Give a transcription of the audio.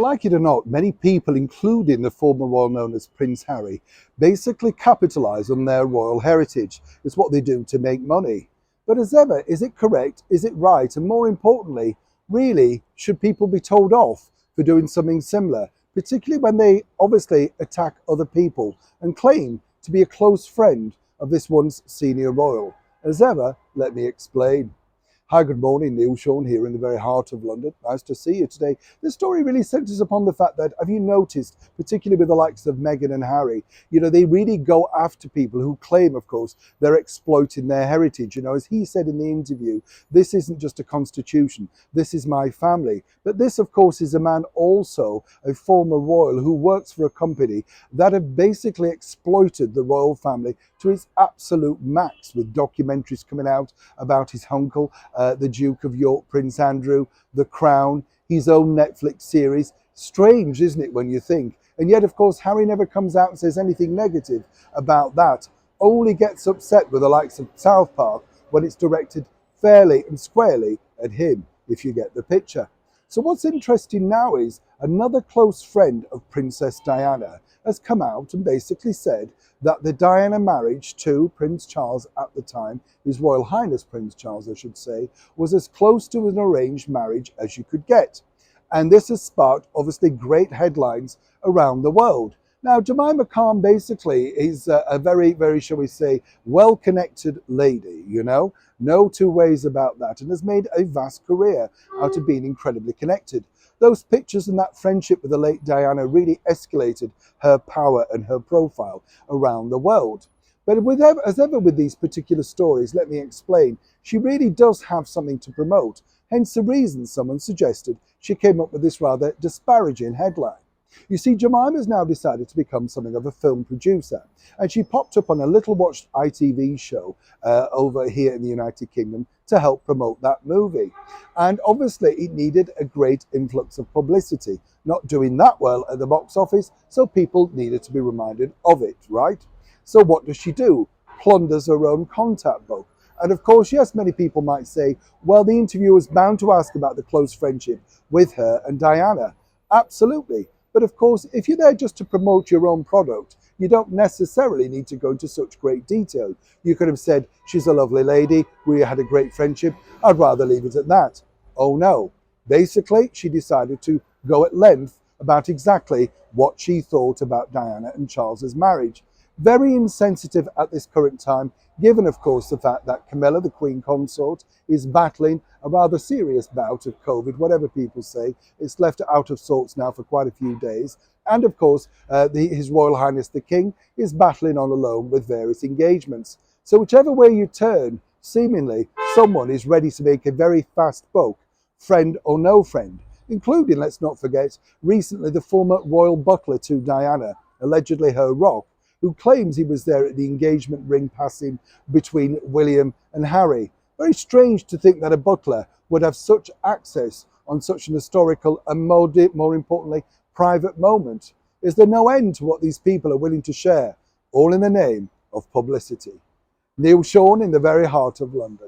like it or not, many people, including the former royal known as Prince Harry, basically capitalise on their royal heritage. It's what they do to make money. But as ever, is it correct? Is it right? And more importantly, really, should people be told off for doing something similar, particularly when they obviously attack other people and claim to be a close friend of this once senior royal? As ever, let me explain. Hi, good morning, Neil Sean here in the very heart of London. Nice to see you today. This story really centres upon the fact that, have you noticed, particularly with the likes of Meghan and Harry, they really go after people who claim, of course, they're exploiting their heritage. As he said in the interview, this isn't just a constitution, this is my family. But this, of course, is a man also, a former royal who works for a company that have basically exploited the royal family to its absolute max, with documentaries coming out about his uncle, the Duke of York, Prince Andrew, The Crown, his own Netflix series. Strange, isn't it, when you think? And yet, of course, Harry never comes out and says anything negative about that, only gets upset with the likes of South Park when it's directed fairly and squarely at him, if you get the picture. So what's interesting now is another close friend of Princess Diana has come out and basically said that the Diana marriage to Prince Charles at the time, His Royal Highness Prince Charles, I should say, was as close to an arranged marriage as you could get. And this has sparked, obviously, great headlines around the world. Now, Jemima Khan basically is a very, very, shall we say, well-connected lady, no two ways about that, and has made a vast career out of being incredibly connected. Those pictures and that friendship with the late Diana really escalated her power and her profile around the world. But as ever with these particular stories, let me explain, she really does have something to promote, hence the reason someone suggested she came up with this rather disparaging headline. You see, Jemima's now decided to become something of a film producer, and she popped up on a little watched ITV show over here in the United Kingdom to help promote that movie. And obviously it needed a great influx of publicity, not doing that well at the box office, so people needed to be reminded of it, right? So what does she do? Plunders her own contact book. And of course, yes, many people might say, well, the interviewer is bound to ask about the close friendship with her and Diana. Absolutely. But of course, if you're there just to promote your own product, you don't necessarily need to go into such great detail. You could have said, she's a lovely lady, we had a great friendship, I'd rather leave it at that. Oh no. Basically, she decided to go at length about exactly what she thought about Diana and Charles's marriage. Very insensitive at this current time, given, of course, the fact that Camilla, the Queen Consort, is battling a rather serious bout of COVID, whatever people say. It's left her out of sorts now for quite a few days. And, of course, His Royal Highness the King is battling on alone with various engagements. So whichever way you turn, seemingly, someone is ready to make a very fast buck, friend or no friend, including, let's not forget, recently the former royal butler to Diana, allegedly her rock, who claims he was there at the engagement ring passing between William and Harry. Very strange to think that a butler would have such access on such an historical and more importantly, private moment. Is there no end to what these people are willing to share, all in the name of publicity? Neil Sean in the very heart of London.